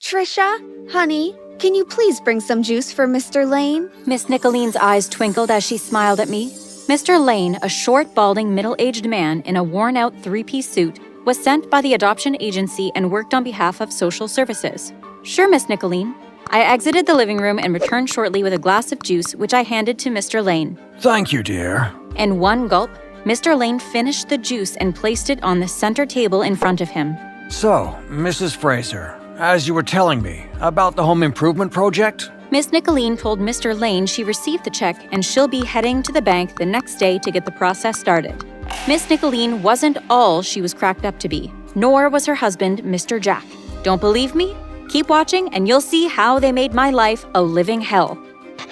Trisha, honey, can you please bring some juice for Mr. Lane? Miss Nicolene's eyes twinkled as she smiled at me. Mr. Lane, a short, balding, middle-aged man in a worn-out three-piece suit, was sent by the adoption agency and worked on behalf of social services. Sure, Miss Nicolene. I exited the living room and returned shortly with a glass of juice, which I handed to Mr. Lane. Thank you, dear. In one gulp, Mr. Lane finished the juice and placed it on the center table in front of him. So, Mrs. Fraser, as you were telling me about the home improvement project? Miss Nicoline told Mr. Lane she received the check and she'll be heading to the bank the next day to get the process started. Miss Nicoline wasn't all she was cracked up to be, nor was her husband, Mr. Jack. Don't believe me? Keep watching and you'll see how they made my life a living hell.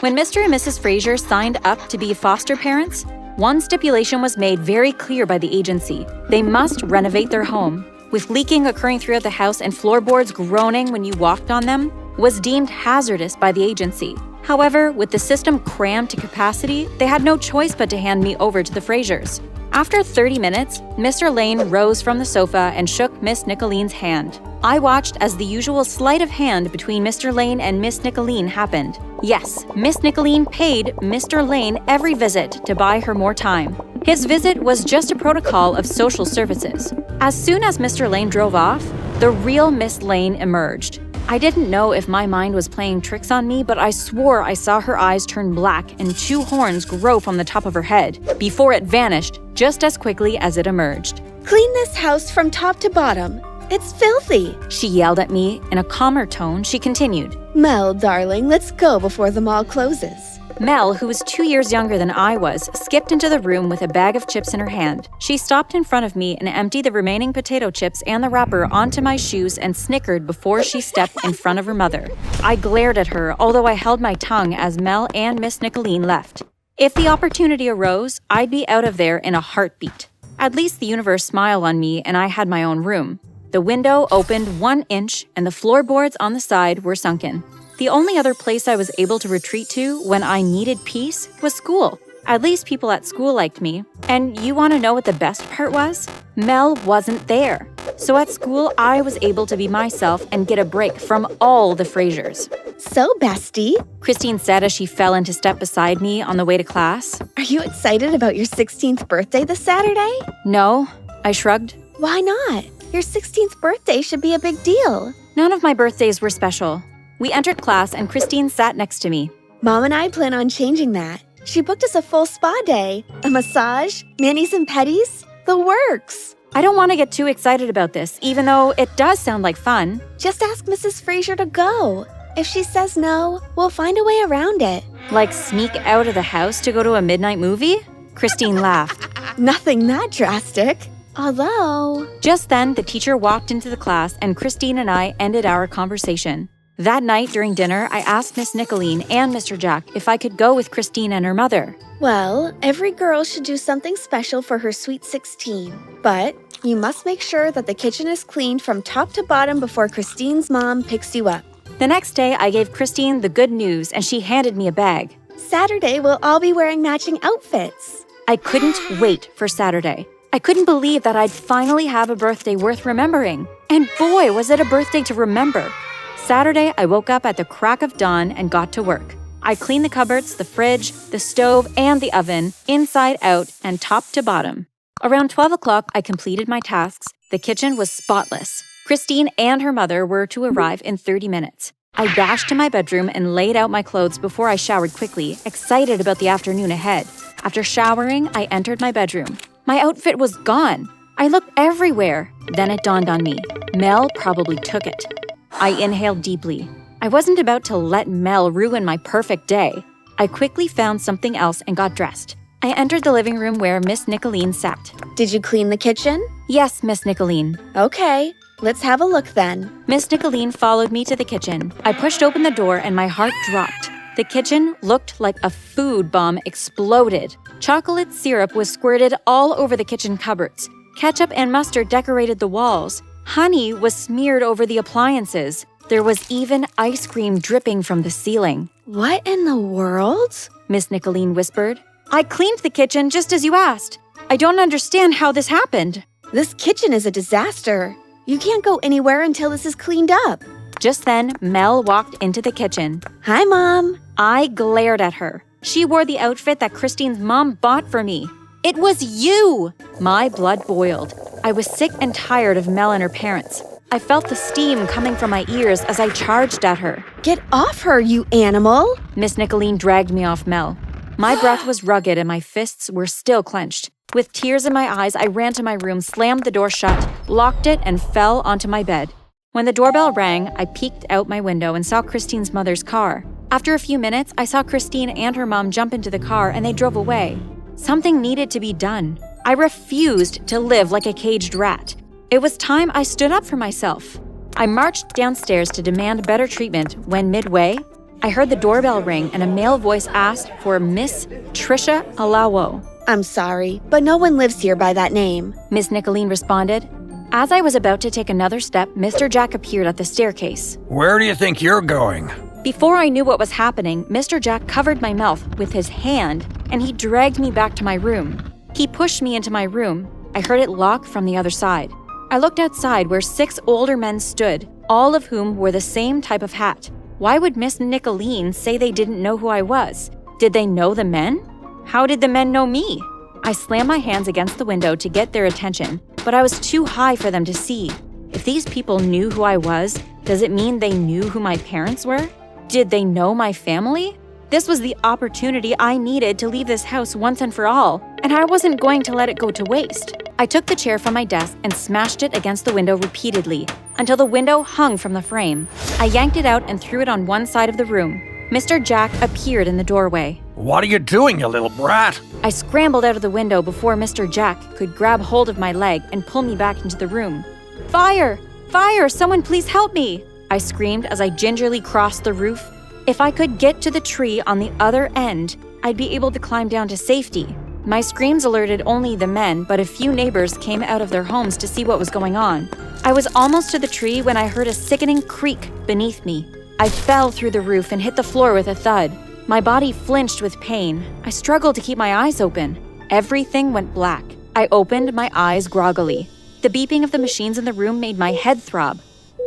When Mr. and Mrs. Fraser signed up to be foster parents, one stipulation was made very clear by the agency. They must renovate their home. With leaking occurring throughout the house and floorboards groaning when you walked on them, was deemed hazardous by the agency. However, with the system crammed to capacity, they had no choice but to hand me over to the Frasers. After 30 minutes, Mr. Lane rose from the sofa and shook Miss Nicoline's hand. I watched as the usual sleight of hand between Mr. Lane and Miss Nicoline happened. Yes, Miss Nicoline paid Mr. Lane every visit to buy her more time. His visit was just a protocol of social services. As soon as Mr. Lane drove off, the real Miss Lane emerged. I didn't know if my mind was playing tricks on me, but I swore I saw her eyes turn black and two horns grow from the top of her head, before it vanished just as quickly as it emerged. Clean this house from top to bottom. It's filthy, she yelled at me. In a calmer tone, she continued. Mel, darling, let's go before the mall closes. Mel, who was 2 years younger than I was, skipped into the room with a bag of chips in her hand. She stopped in front of me and emptied the remaining potato chips and the wrapper onto my shoes and snickered before she stepped in front of her mother. I glared at her, although I held my tongue as Mel and Miss Nicoline left. If the opportunity arose, I'd be out of there in a heartbeat. At least the universe smiled on me and I had my own room. The window opened 1 inch and the floorboards on the side were sunken. The only other place I was able to retreat to when I needed peace was school. At least people at school liked me. And you want to know what the best part was? Mel wasn't there. So at school, I was able to be myself and get a break from all the Frasers. So, bestie, Christine said as she fell into step beside me on the way to class. Are you excited about your 16th birthday this Saturday? No, I shrugged. Why not? Your 16th birthday should be a big deal. None of my birthdays were special. We entered class and Christine sat next to me. Mom and I plan on changing that. She booked us a full spa day, a massage, manis and pedis, the works. I don't want to get too excited about this, even though it does sound like fun. Just ask Mrs. Fraser to go. If she says no, we'll find a way around it. Like sneak out of the house to go to a midnight movie? Christine laughed. Nothing that drastic. Although... Just then, the teacher walked into the class and Christine and I ended our conversation. That night during dinner, I asked Miss Nicoline and Mr. Jack if I could go with Christine and her mother. Well, every girl should do something special for her sweet 16. But you must make sure that the kitchen is cleaned from top to bottom before Christine's mom picks you up. The next day, I gave Christine the good news and she handed me a bag. Saturday, we'll all be wearing matching outfits. I couldn't wait for Saturday. I couldn't believe that I'd finally have a birthday worth remembering. And boy, was it a birthday to remember. Saturday, I woke up at the crack of dawn and got to work. I cleaned the cupboards, the fridge, the stove, and the oven, inside out and top to bottom. Around 12 o'clock, I completed my tasks. The kitchen was spotless. Christine and her mother were to arrive in 30 minutes. I dashed to my bedroom and laid out my clothes before I showered quickly, excited about the afternoon ahead. After showering, I entered my bedroom. My outfit was gone. I looked everywhere. Then it dawned on me. Mel probably took it. I inhaled deeply. I wasn't about to let Mel ruin my perfect day. I quickly found something else and got dressed. I entered the living room where Miss Nicoline sat. Did you clean the kitchen? Yes, Miss Nicoline. Okay, let's have a look then. Miss Nicoline followed me to the kitchen. I pushed open the door and my heart dropped. The kitchen looked like a food bomb exploded. Chocolate syrup was squirted all over the kitchen cupboards. Ketchup and mustard decorated the walls. Honey was smeared over the appliances. There was even ice cream dripping from the ceiling. What in the world? Miss Nicoline whispered. I cleaned the kitchen just as you asked. I don't understand how this happened. This kitchen is a disaster. You can't go anywhere until this is cleaned up. Just then, Mel walked into the kitchen. Hi, Mom. I glared at her. She wore the outfit that Christine's mom bought for me. It was you! My blood boiled. I was sick and tired of Mel and her parents. I felt the steam coming from my ears as I charged at her. Get off her, you animal! Miss Nicolene dragged me off Mel. My breath was rugged and my fists were still clenched. With tears in my eyes, I ran to my room, slammed the door shut, locked it, and fell onto my bed. When the doorbell rang, I peeked out my window and saw Christine's mother's car. After a few minutes, I saw Christine and her mom jump into the car and they drove away. Something needed to be done. I refused to live like a caged rat. It was time I stood up for myself. I marched downstairs to demand better treatment when midway, I heard the doorbell ring and a male voice asked for Miss Trisha Alawo. I'm sorry, but no one lives here by that name. Miss Nicolene responded. As I was about to take another step, Mr. Jack appeared at the staircase. Where do you think you're going? Before I knew what was happening, Mr. Jack covered my mouth with his hand and he dragged me back to my room. He pushed me into my room. I heard it lock from the other side. I looked outside where 6 older men stood, all of whom wore the same type of hat. Why would Miss Nicolene say they didn't know who I was? Did they know the men? How did the men know me? I slammed my hands against the window to get their attention, but I was too high for them to see. If these people knew who I was, does it mean they knew who my parents were? Did they know my family? This was the opportunity I needed to leave this house once and for all, and I wasn't going to let it go to waste. I took the chair from my desk and smashed it against the window repeatedly until the window hung from the frame. I yanked it out and threw it on one side of the room. Mr. Jack appeared in the doorway. What are you doing, you little brat? I scrambled out of the window before Mr. Jack could grab hold of my leg and pull me back into the room. Fire! Fire! Someone please help me! I screamed as I gingerly crossed the roof. If I could get to the tree on the other end, I'd be able to climb down to safety. My screams alerted only the men, but a few neighbors came out of their homes to see what was going on. I was almost to the tree when I heard a sickening creak beneath me. I fell through the roof and hit the floor with a thud. My body flinched with pain. I struggled to keep my eyes open. Everything went black. I opened my eyes groggily. The beeping of the machines in the room made my head throb.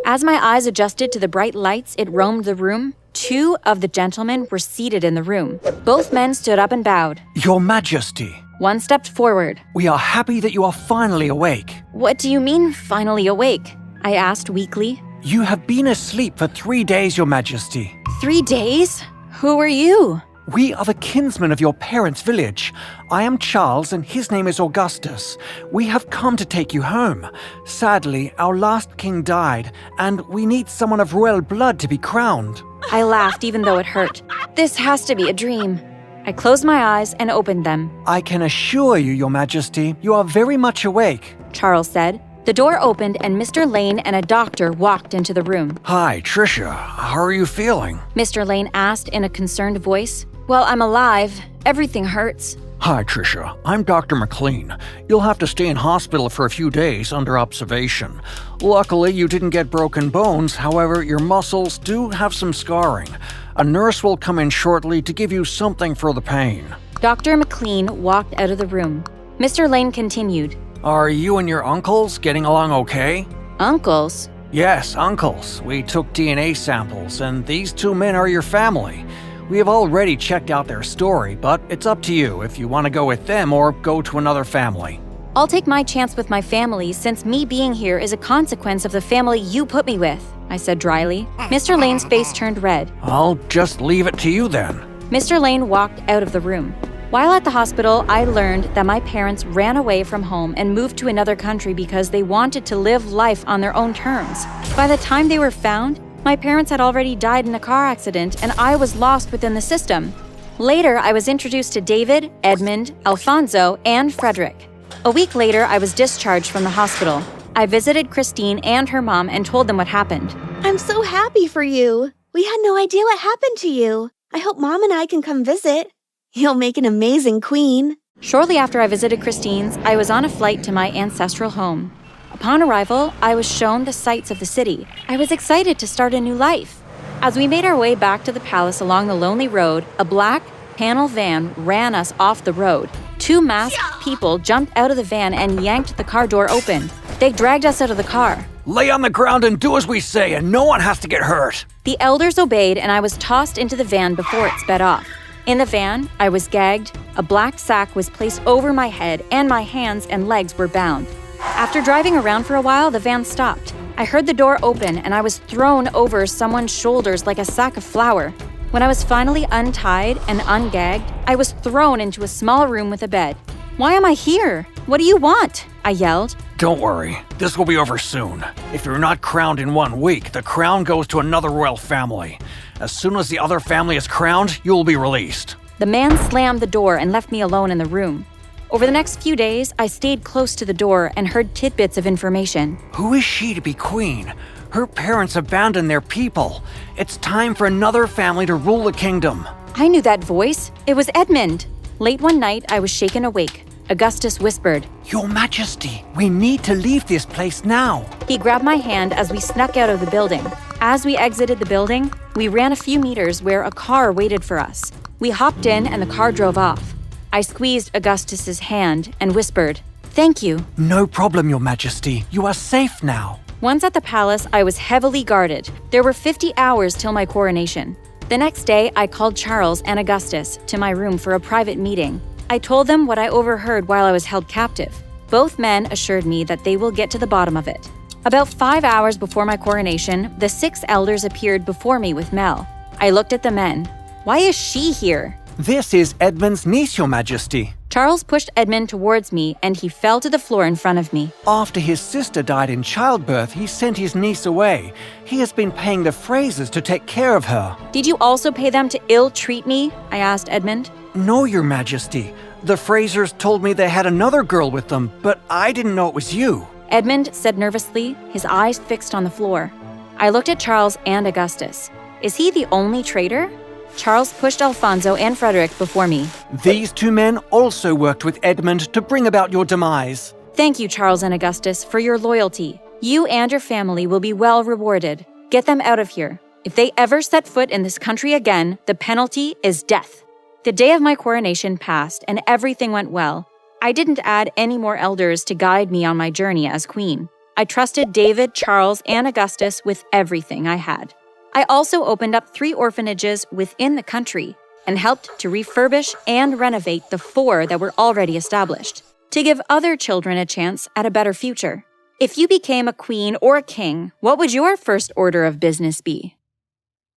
As my eyes adjusted to the bright lights, it roamed the room. 2 of the gentlemen were seated in the room. Both men stood up and bowed. Your Majesty. One stepped forward. We are happy that you are finally awake. What do you mean, finally awake? I asked weakly. You have been asleep for 3 days, Your Majesty. 3 days? Who are you? We are the kinsmen of your parents' village. I am Charles and his name is Augustus. We have come to take you home. Sadly, our last king died, and we need someone of royal blood to be crowned. I laughed even though it hurt. This has to be a dream. I closed my eyes and opened them. I can assure you, Your Majesty, you are very much awake. Charles said. The door opened and Mr. Lane and a doctor walked into the room. Hi, Trisha. How are you feeling? Mr. Lane asked in a concerned voice. Well, I'm alive. Everything hurts. Hi, Trisha. I'm Dr. McLean. You'll have to stay in hospital for a few days under observation. Luckily, you didn't get broken bones. However, your muscles do have some scarring. A nurse will come in shortly to give you something for the pain. Dr. McLean walked out of the room. Mr. Lane continued. Are you and your uncles getting along okay? Uncles? Yes, uncles. We took DNA samples, and these 2 men are your family. We have already checked out their story, but it's up to you if you want to go with them or go to another family. I'll take my chance with my family since me being here is a consequence of the family you put me with, I said dryly. Mr. Lane's face turned red. I'll just leave it to you then. Mr. Lane walked out of the room. While at the hospital, I learned that my parents ran away from home and moved to another country because they wanted to live life on their own terms. By the time they were found, my parents had already died in a car accident and I was lost within the system. Later, I was introduced to David, Edmund, Alfonso, and Frederick. A week later, I was discharged from the hospital. I visited Christine and her mom and told them what happened. I'm so happy for you. We had no idea what happened to you. I hope Mom and I can come visit. You'll make an amazing queen. Shortly after I visited Christine's, I was on a flight to my ancestral home. Upon arrival, I was shown the sights of the city. I was excited to start a new life. As we made our way back to the palace along the lonely road, a black panel van ran us off the road. 2 masked people jumped out of the van and yanked the car door open. They dragged us out of the car. Lay on the ground and do as we say, and no one has to get hurt. The elders obeyed, and I was tossed into the van before it sped off. In the van, I was gagged, a black sack was placed over my head, and my hands and legs were bound. After driving around for a while, the van stopped. I heard the door open, and I was thrown over someone's shoulders like a sack of flour. When I was finally untied and ungagged, I was thrown into a small room with a bed. "Why am I here? What do you want?" I yelled. Don't worry, this will be over soon. If you're not crowned in 1 week, the crown goes to another royal family. As soon as the other family is crowned, you will be released. The man slammed the door and left me alone in the room. Over the next few days, I stayed close to the door and heard tidbits of information. Who is she to be queen? Her parents abandoned their people. It's time for another family to rule the kingdom. I knew that voice. It was Edmund. Late one night, I was shaken awake. Augustus whispered. Your Majesty, we need to leave this place now. He grabbed my hand as we snuck out of the building. As we exited the building, we ran a few meters where a car waited for us. We hopped in and the car drove off. I squeezed Augustus's hand and whispered, "Thank you." No problem, Your Majesty. You are safe now. Once at the palace, I was heavily guarded. There were 50 hours till my coronation. The next day, I called Charles and Augustus to my room for a private meeting. I told them what I overheard while I was held captive. Both men assured me that they will get to the bottom of it. About 5 hours before my coronation, the 6 elders appeared before me with Mel. I looked at the men. Why is she here? This is Edmund's niece, Your Majesty. Charles pushed Edmund towards me and he fell to the floor in front of me. After his sister died in childbirth, he sent his niece away. He has been paying the Frasers to take care of her. Did you also pay them to ill-treat me? I asked Edmund. No, Your Majesty. The Frasers told me they had another girl with them, but I didn't know it was you. Edmund said nervously, his eyes fixed on the floor. I looked at Charles and Augustus. Is he the only traitor? Charles pushed Alfonso and Frederick before me. These 2 men also worked with Edmund to bring about your demise. Thank you, Charles and Augustus, for your loyalty. You and your family will be well rewarded. Get them out of here. If they ever set foot in this country again, the penalty is death. The day of my coronation passed and everything went well. I didn't add any more elders to guide me on my journey as queen. I trusted David, Charles, and Augustus with everything I had. I also opened up 3 orphanages within the country and helped to refurbish and renovate the 4 that were already established, to give other children a chance at a better future. If you became a queen or a king, what would your first order of business be?